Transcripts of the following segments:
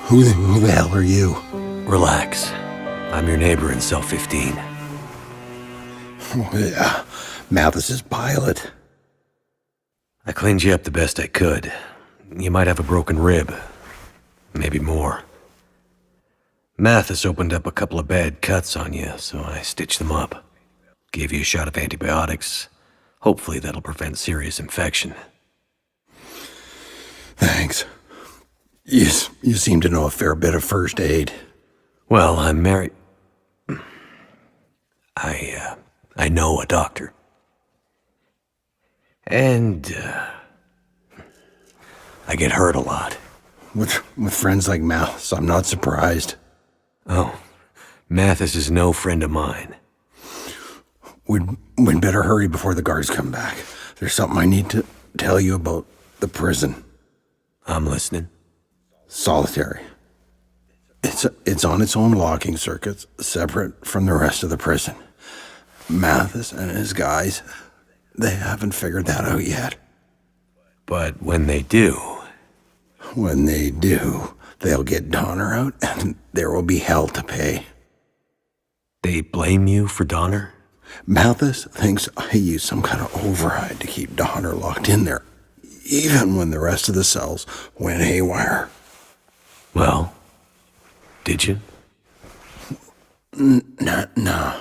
Who the hell are you? Relax. I'm your neighbor in cell 15. Yeah, Mathis's pilot. I cleaned you up the best I could. You might have a broken rib. Maybe more. Mathis opened up a couple of bad cuts on you, so I stitched them up. Gave you a shot of antibiotics. Hopefully that'll prevent serious infection. Thanks. You seem to know a fair bit of first aid. Well, I'm married. I know a doctor. And, I get hurt a lot. With friends like Mathis, I'm not surprised. Oh, Mathis is no friend of mine. We'd better hurry before the guards come back. There's something I need to tell you about the prison. I'm listening. Solitary. It's on its own locking circuits, separate from the rest of the prison. Mathis and his guys, they haven't figured that out yet. But when they do... When they do, they'll get Donner out and there will be hell to pay. They blame you for Donner? Mathis thinks I used some kind of override to keep Donner locked in there, even when the rest of the cells went haywire. Well, did you? No,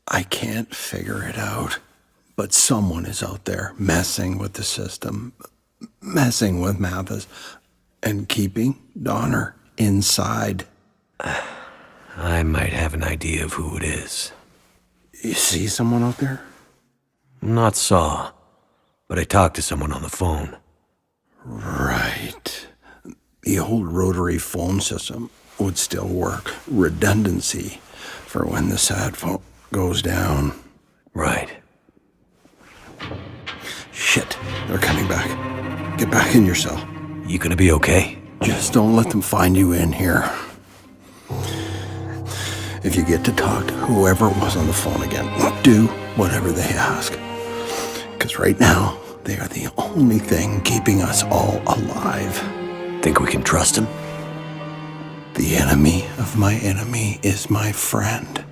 I can't figure it out. But someone is out there messing with the system, messing with Mathis, and keeping Donner inside. I might have an idea of who it is. You see someone out there? Not saw, but I talked to someone on the phone. Right. The old rotary phone system would still work. Redundancy for when the sat phone goes down. Right. Shit, they're coming back. Get back in your cell. You gonna be okay? Just don't let them find you in here. If you get to talk to whoever was on the phone again, do whatever they ask. Because right now, they are the only thing keeping us all alive. Think we can trust him? The enemy of my enemy is my friend.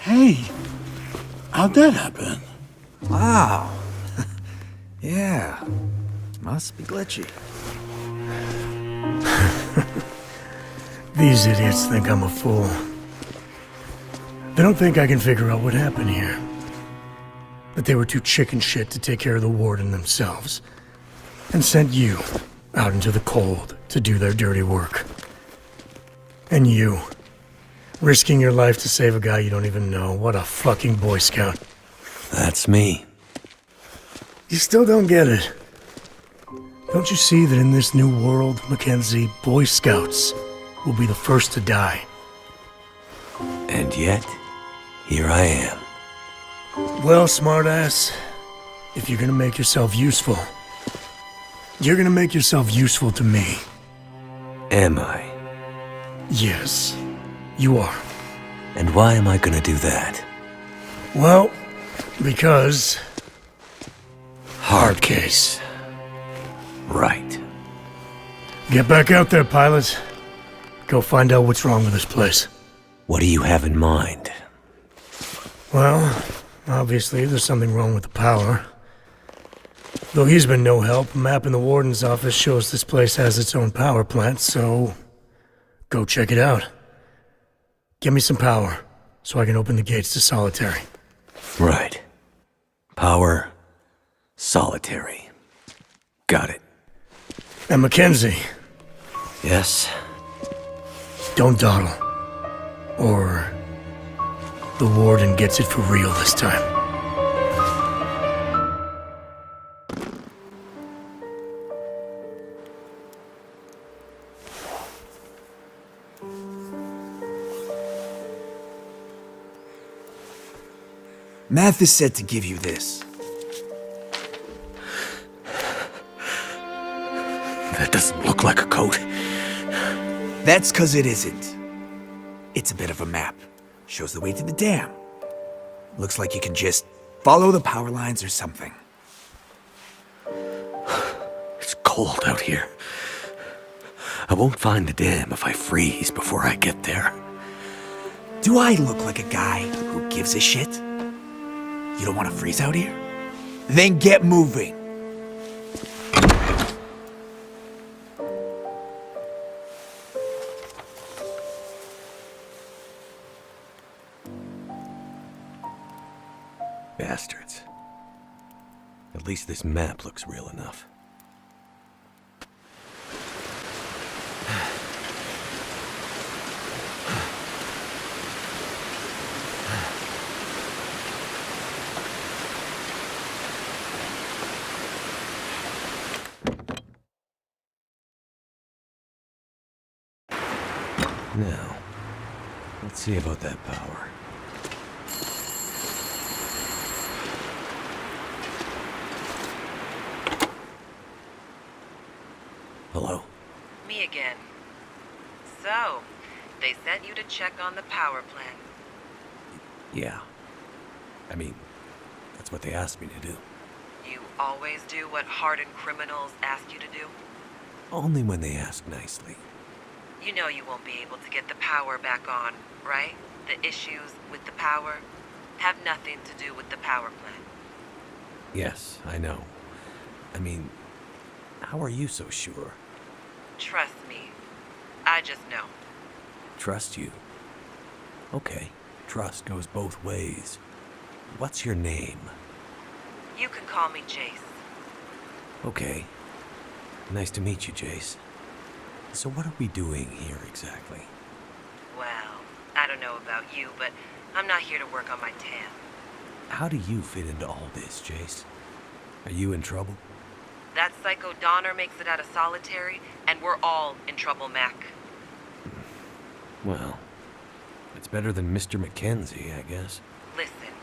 Hey, how'd that happen? Wow. Yeah, must be glitchy. These idiots think I'm a fool. They don't think I can figure out what happened here. But they were too chicken shit to take care of the warden themselves, and sent you out into the cold to do their dirty work. And you, risking your life to save a guy you don't even know. What a fucking Boy Scout. That's me. You still don't get it. Don't you see that in this new world, Mackenzie, Boy Scouts will be the first to die? And yet, here I am. Well, smartass, if you're gonna make yourself useful, you're gonna make yourself useful to me. Am I? Yes, you are. And why am I gonna do that? Well, because... Hard case. Right. Get back out there, pilot. Go find out what's wrong with this place. What do you have in mind? Well, obviously there's something wrong with the power. Though he's been no help, a map in the warden's office shows this place has its own power plant, so... go check it out. Give me some power, so I can open the gates to Solitary. Right. Power... Solitary. Got it. And Mackenzie, Yes? don't dawdle. Or... the warden gets it for real this time. Mathis said to give you this. doesn't look like a coat. That's 'cause it isn't. It's a bit of a map. Shows the way to the dam. Looks like you can just follow the power lines or something. It's cold out here. I won't find the dam if I freeze before I get there. Do I look like a guy who gives a shit? You don't want to freeze out here? Then get moving. Bastards. At least this map looks real enough. Now, let's see about that power. Hello? Me again. So, they sent you to check on the power plant. Yeah. I mean, that's what they asked me to do. You always do what hardened criminals ask you to do? Only when they ask nicely. You know you won't be able to get the power back on, right? The issues with the power have nothing to do with the power plant. Yes, I know. I mean, how are you so sure? Trust me. I just know. Trust you? Okay, trust goes both ways. What's your name? You can call me Jace. Okay. Nice to meet you, Jace. So what are we doing here exactly? Well, I don't know about you, but I'm not here to work on my tan. How do you fit into all this, Jace? Are you in trouble? That psycho Donner makes it out of solitary, and we're all in trouble, Mac. Well, it's better than Mr. Mackenzie, I guess. Listen,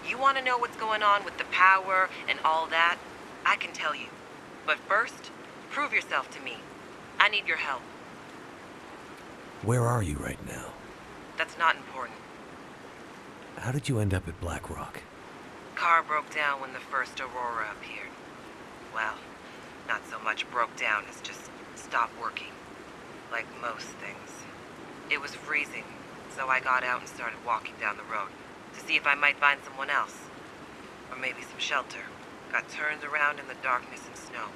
you want to know what's going on with the power and all that? I can tell you. But first, prove yourself to me. I need your help. Where are you right now? That's not important. How did you end up at Black Rock? Car broke down when the first Aurora appeared. Well, not so much broke down as just stopped working. Like most things. It was freezing, so I got out and started walking down the road to see if I might find someone else. Or maybe some shelter. Got turned around in the darkness and snow.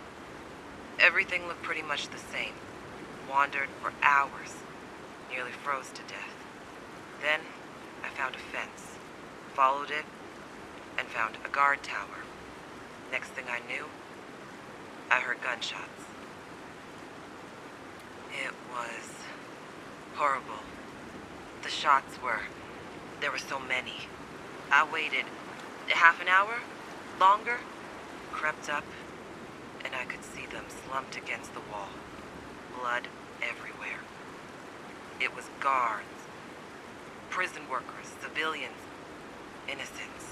Everything looked pretty much the same. Wandered for hours. Nearly froze to death. Then, I found a fence. Followed it, and found a guard tower. Next thing I knew, I heard gunshots. It was horrible. The shots there were so many. I waited half an hour, longer, crept up, and I could see them slumped against the wall. Blood everywhere. It was guards, prison workers, civilians, innocents.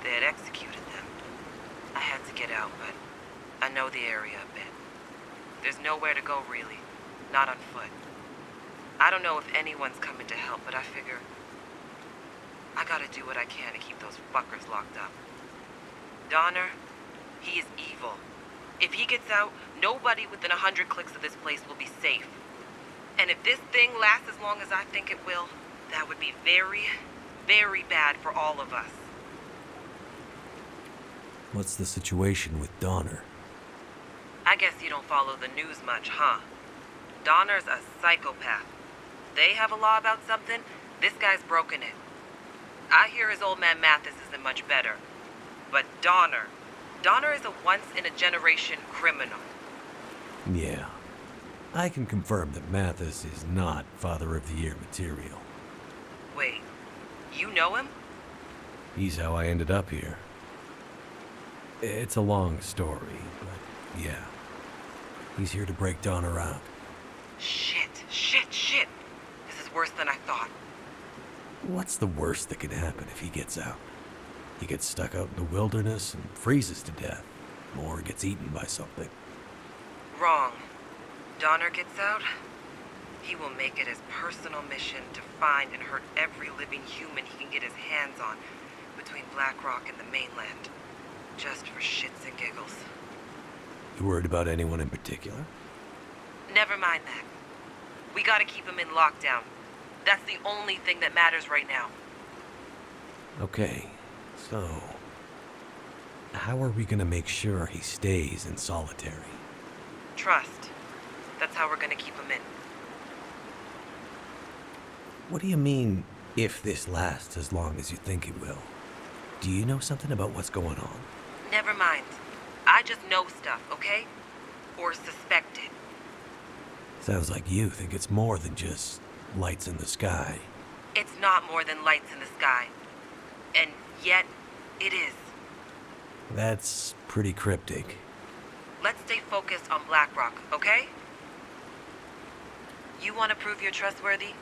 They had executed them. I had to get out, but I know the area a bit. There's nowhere to go, really. Not on foot. I don't know if anyone's coming to help, but I figure I gotta do what I can to keep those fuckers locked up. Donner, he is evil. If he gets out, nobody within 100 clicks of this place will be safe. And if this thing lasts as long as I think it will, that would be very, very bad for all of us. What's the situation with Donner? I guess you don't follow the news much, huh? Donner's a psychopath. They have a law about something, this guy's broken it. I hear his old man Mathis isn't much better. But Donner is a once-in-a-generation criminal. Yeah. I can confirm that Mathis is not Father of the Year material. Wait, you know him? He's how I ended up here. It's a long story, but yeah. He's here to break Donner out. Shit. This is worse than I thought. What's the worst that could happen if he gets out? He gets stuck out in the wilderness and freezes to death, or gets eaten by something. Wrong. Donner gets out, he will make it his personal mission to find and hurt every living human he can get his hands on between Black Rock and the mainland. Just for shits and giggles. You worried about anyone in particular? Never mind that. We gotta keep him in lockdown. That's the only thing that matters right now. Okay, so... how are we gonna make sure he stays in solitary? Trust. That's how we're gonna keep him in. What do you mean, if this lasts as long as you think it will? Do you know something about what's going on? Never mind. I just know stuff, okay? Or suspect it. Sounds like you think it's more than just lights in the sky. It's not more than lights in the sky. And yet, it is. That's pretty cryptic. Let's stay focused on Black Rock, okay? You want to prove you're trustworthy?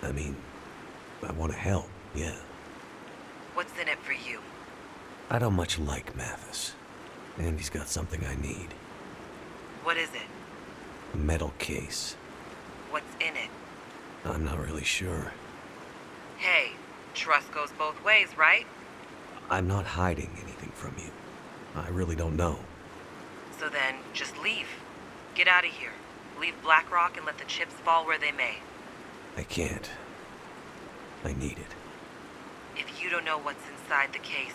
I mean, I want to help, yeah. What's in it for you? I don't much like Mathis. And he's got something I need. What is it? A metal case. What's in it? I'm not really sure. Hey, trust goes both ways, right? I'm not hiding anything from you. I really don't know. So then, just leave. Get out of here. Leave Black Rock and let the chips fall where they may. I can't. I need it. If you don't know what's inside the case,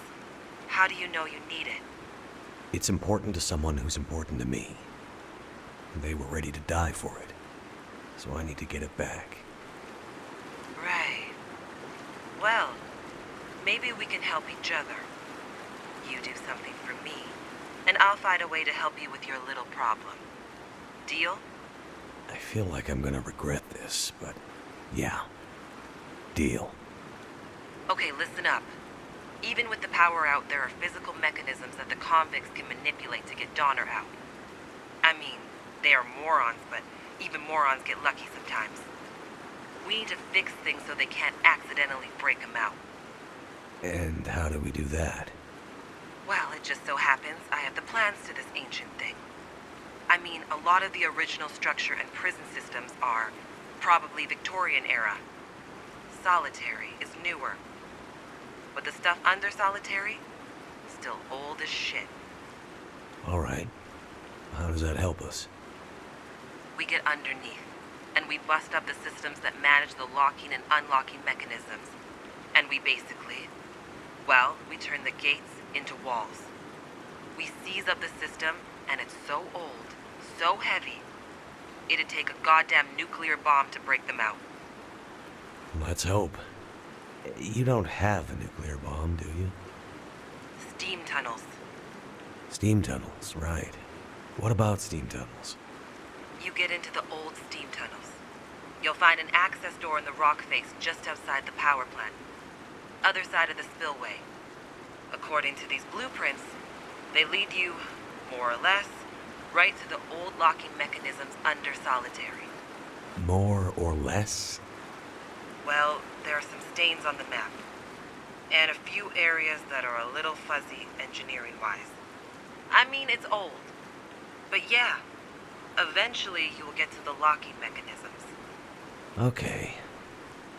how do you know you need it? It's important to someone who's important to me. They were ready to die for it. So I need to get it back. Right. Well, maybe we can help each other. You do something for me, and I'll find a way to help you with your little problem. Deal? I feel like I'm gonna regret this, but yeah. Deal. Okay, listen up. Even with the power out, there are physical mechanisms that the convicts can manipulate to get Donner out. I mean, they are morons, but even morons get lucky sometimes. We need to fix things so they can't accidentally break him out. And how do we do that? Well, it just so happens I have the plans to this ancient thing. I mean, a lot of the original structure and prison systems are probably Victorian era. Solitary is newer. But the stuff under solitary, still old as shit. All right. How does that help us? We get underneath, and we bust up the systems that manage the locking and unlocking mechanisms. And we basically, well, we turn the gates into walls. We seize up the system, and it's so old, so heavy, it'd take a goddamn nuclear bomb to break them out. Let's hope. You don't have a nuclear bomb, do you? Steam tunnels. Steam tunnels, right. What about steam tunnels? You get into the old steam tunnels. You'll find an access door in the rock face just outside the power plant. Other side of the spillway. According to these blueprints, they lead you, more or less, right to the old locking mechanisms under solitary. More or less? Well, there are some stains on the map. And a few areas that are a little fuzzy engineering-wise. I mean, it's old. But yeah, eventually you will get to the locking mechanisms. Okay.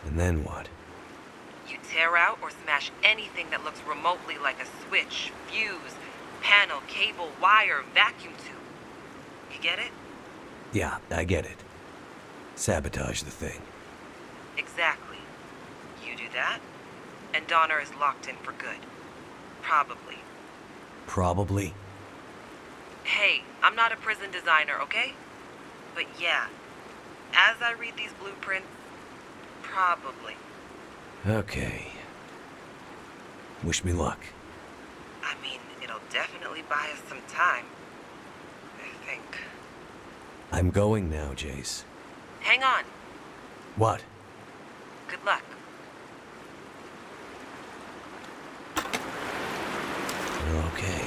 And then what? You tear out or smash anything that looks remotely like a switch, fuse, panel, cable, wire, vacuum tube. You get it? Yeah, I get it. Sabotage the thing. Exactly. You do that, and Donner is locked in for good. Probably. Probably? Hey, I'm not a prison designer, okay? But yeah, as I read these blueprints, probably. Okay. Wish me luck. I mean, it'll definitely buy us some time. I think. I'm going now, Jace. Hang on. What? Good luck. Well, okay.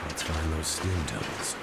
Let's find those steam tunnels.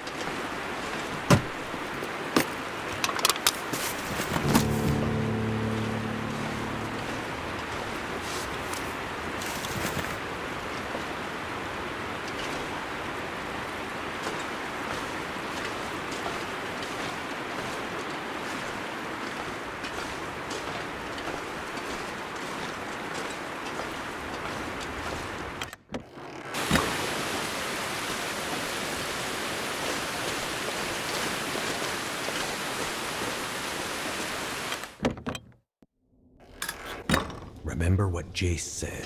Remember what Jace said.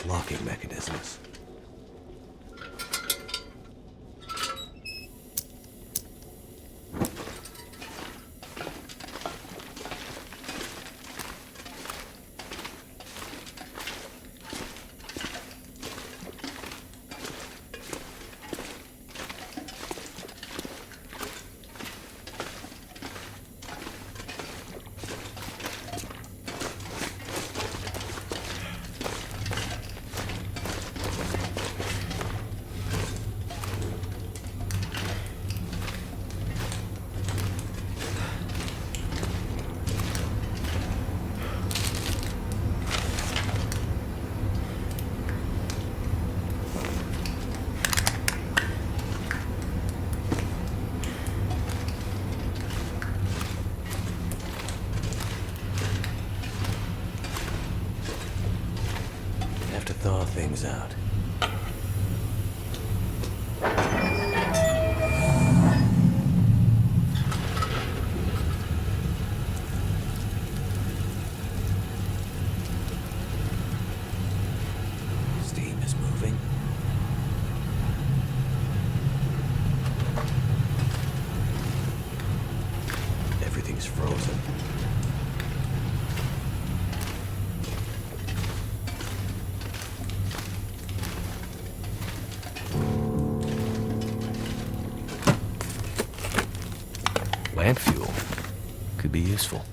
Locking mechanisms. Have to thaw things out. Steam is moving. Everything's frozen. Lamp fuel could be useful.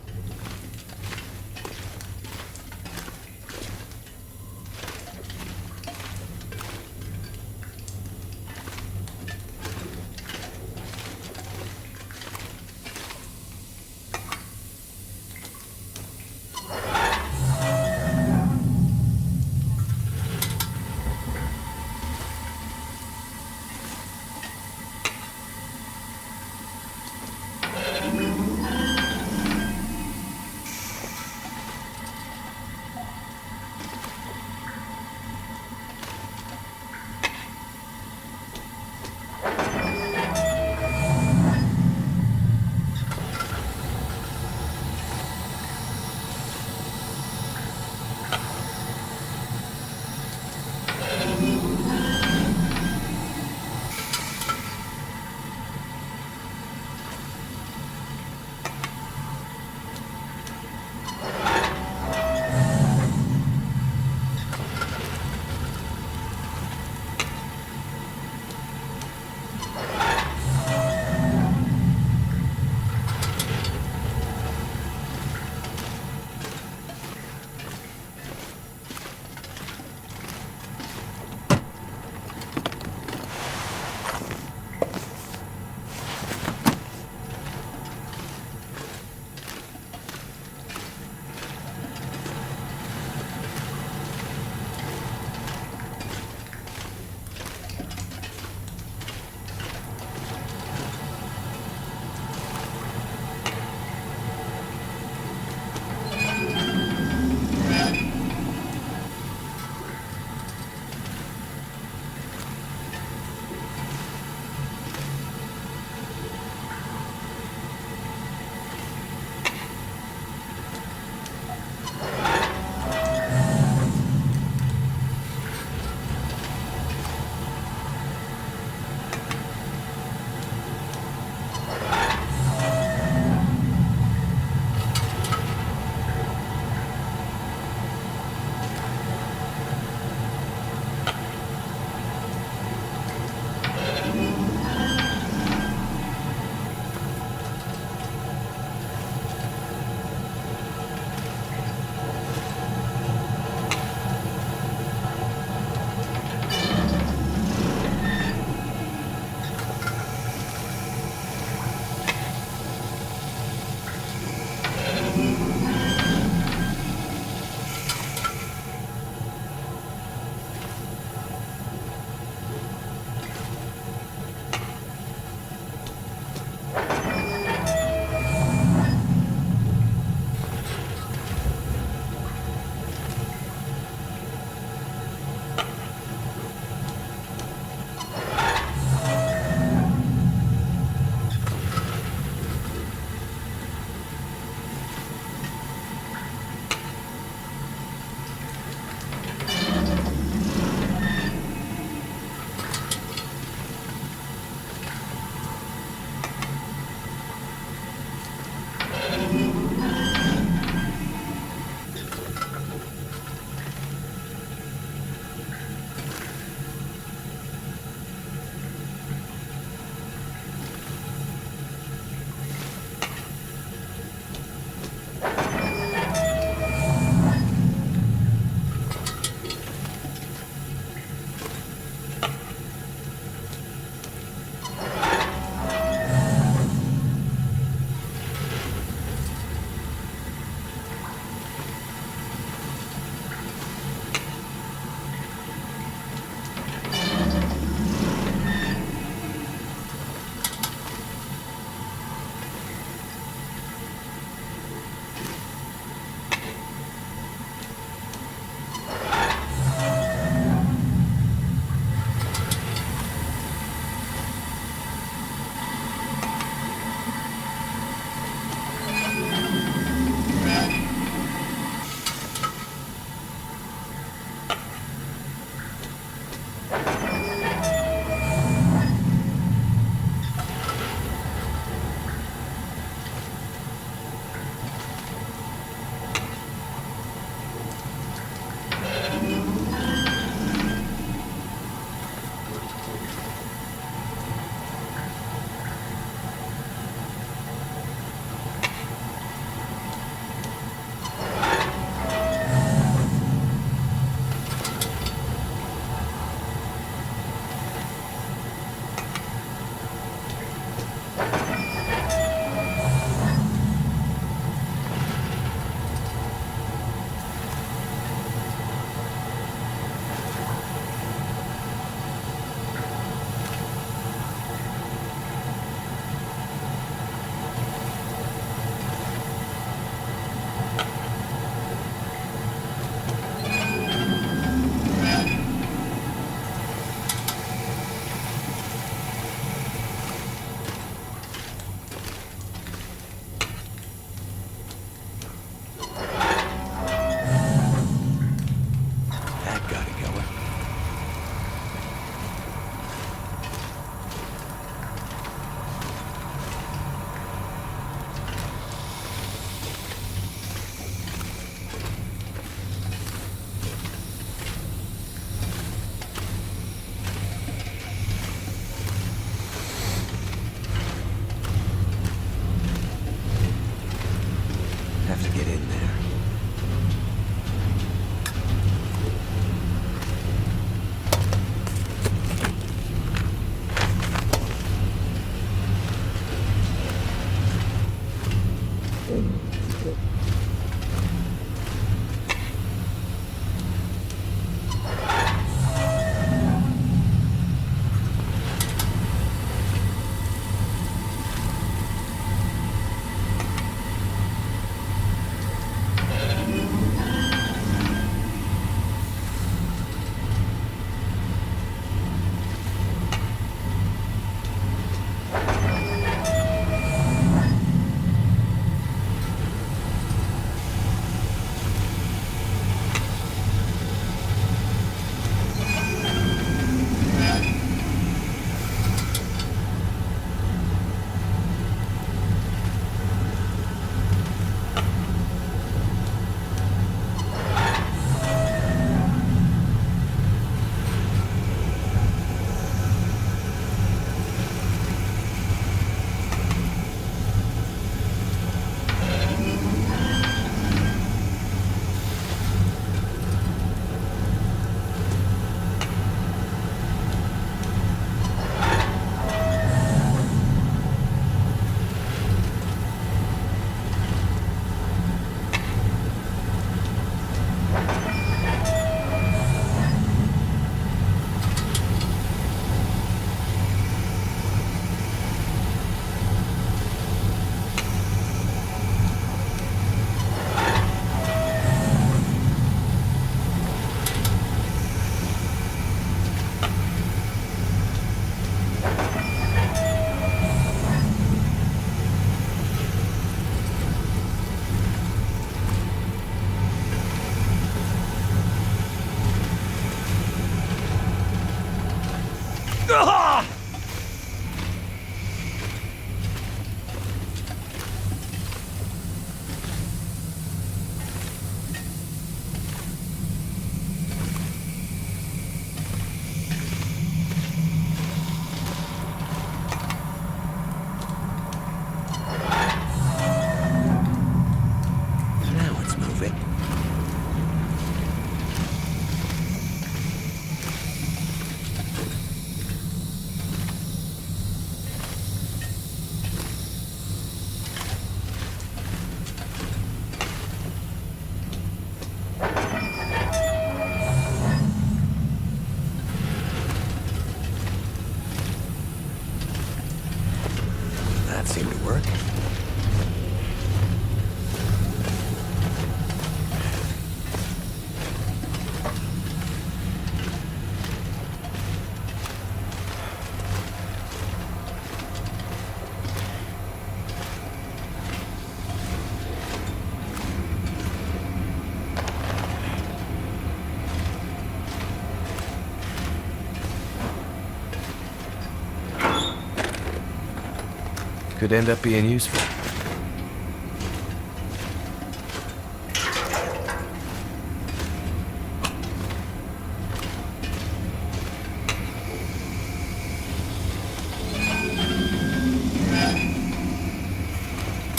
Could end up being useful.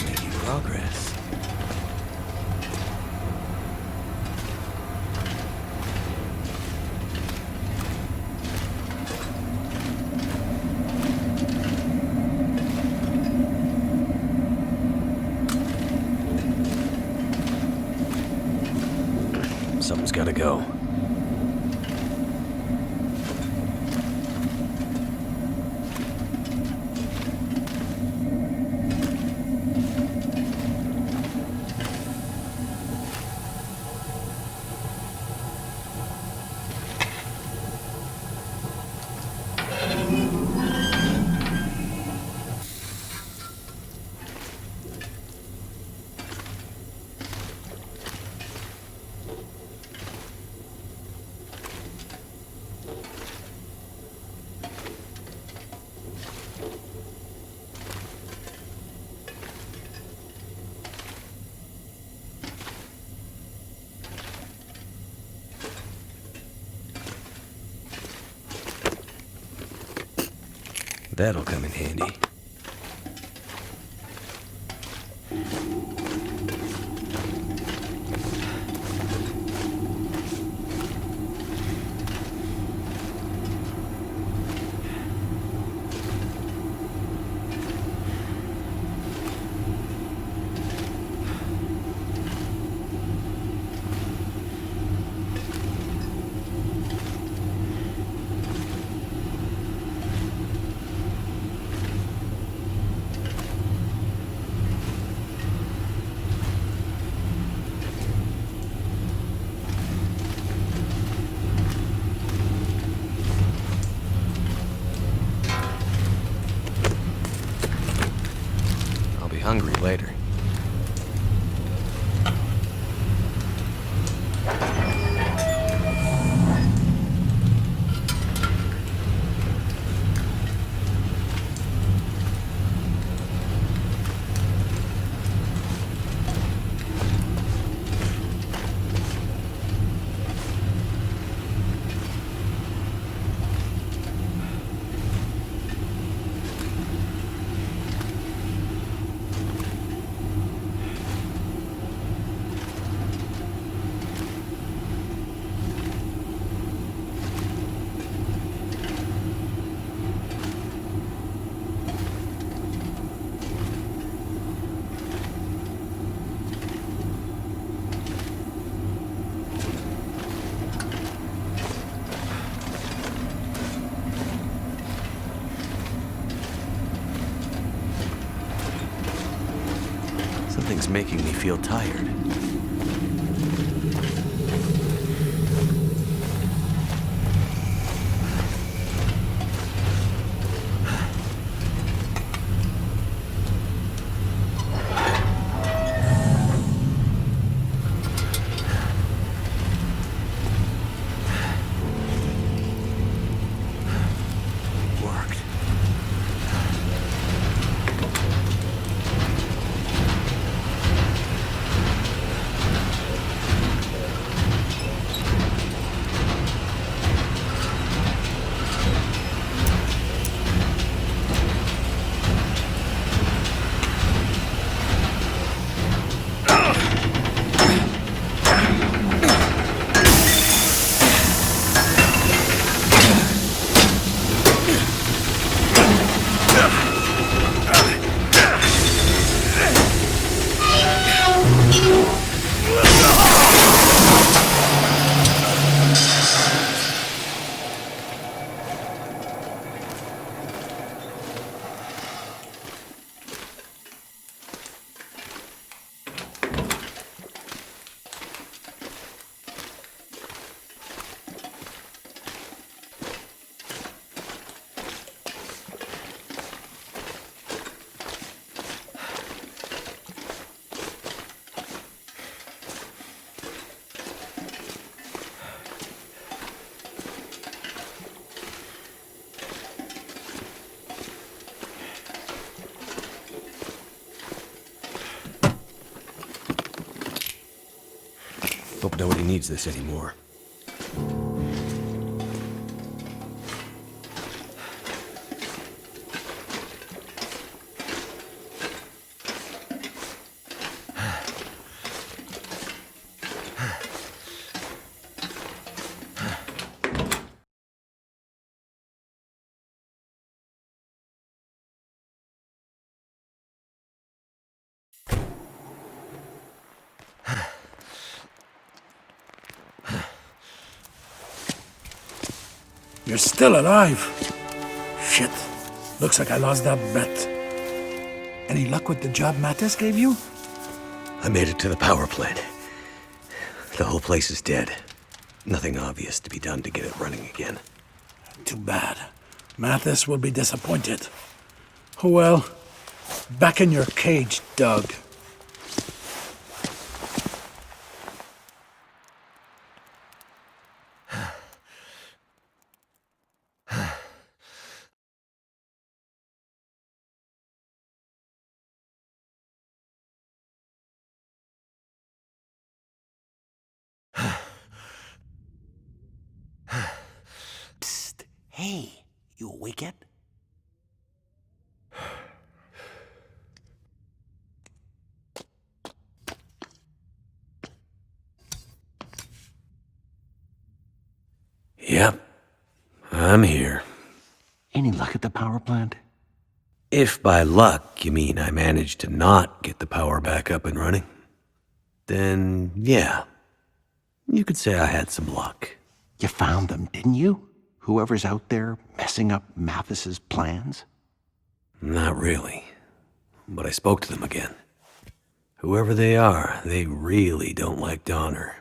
Making progress. Something's gotta go. That'll come in handy. Hungry later. Something's making me feel tired. Hope nobody needs this anymore. You're still alive. Shit. Looks like I lost that bet. Any luck with the job Mattis gave you? I made it to the power plant. The whole place is dead. Nothing obvious to be done to get it running again. Too bad. Mattis will be disappointed. Oh well. Back in your cage, Doug. Psst. Hey, you awake yet? Yep. I'm here. Any luck at the power plant? If by luck you mean I managed to not get the power back up and running, then yeah, you could say I had some luck. You found them, didn't you? Whoever's out there messing up Mathis's plans? Not really, but I spoke to them again. Whoever they are, they really don't like Donner.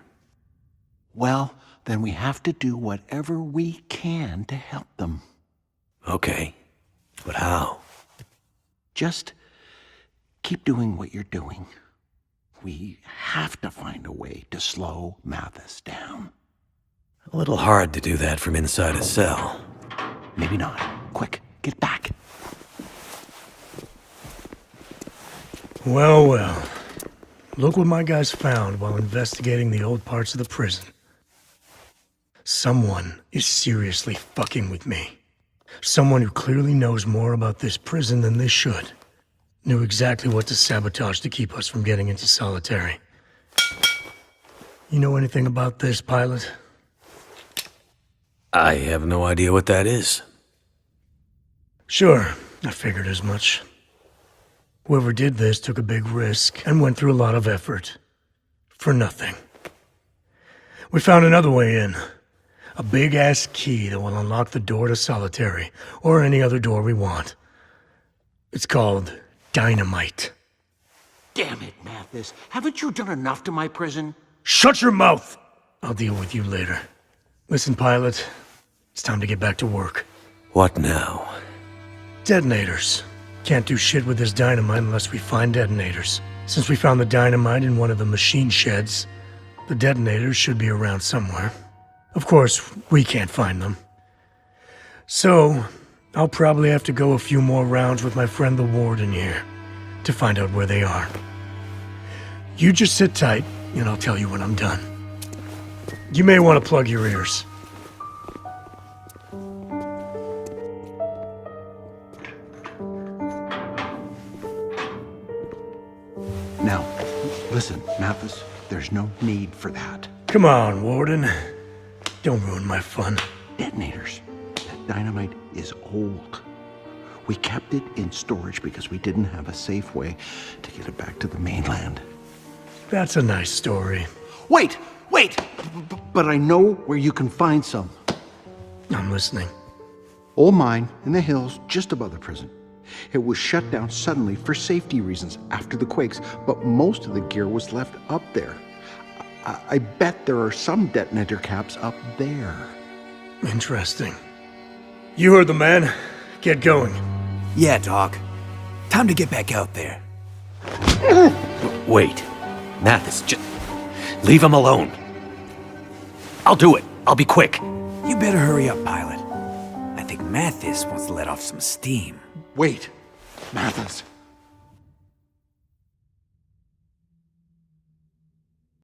Well, then we have to do whatever we can to help them. Okay, but how? Just keep doing what you're doing. We have to find a way to slow Mathis down. A little hard to do that from inside a cell. Maybe not. Quick, get back. Well, well. Look what my guys found while investigating the old parts of the prison. Someone is seriously fucking with me. Someone who clearly knows more about this prison than they should. Knew exactly what to sabotage to keep us from getting into solitary. You know anything about this, pilot? I have no idea what that is. Sure, I figured as much. Whoever did this took a big risk and went through a lot of effort. For nothing. We found another way in. A big-ass key that will unlock the door to solitary, or any other door we want. It's called dynamite. Damn it, Mathis. Haven't you done enough to my prison? Shut your mouth! I'll deal with you later. Listen, pilot, it's time to get back to work. What now? Detonators. Can't do shit with this dynamite unless we find detonators. Since we found the dynamite in one of the machine sheds, the detonators should be around somewhere. Of course, we can't find them. So, I'll probably have to go a few more rounds with my friend the warden here to find out where they are. You just sit tight, and I'll tell you when I'm done. You may want to plug your ears. Now, listen, Mathis, there's no need for that. Come on, warden. Don't ruin my fun. Detonators. That dynamite is old. We kept it in storage because we didn't have a safe way to get it back to the mainland. That's a nice story. Wait! But I know where you can find some. I'm listening. Old mine in the hills just above the prison. It was shut down suddenly for safety reasons after the quakes, but most of the gear was left up there. I bet there are some detonator caps up there. Interesting. You heard the man. Get going. Yeah, Doc. Time to get back out there. Wait. Mathis, just leave him alone. I'll do it. I'll be quick. You better hurry up, pilot. I think Mathis wants to let off some steam. Wait, Mathis,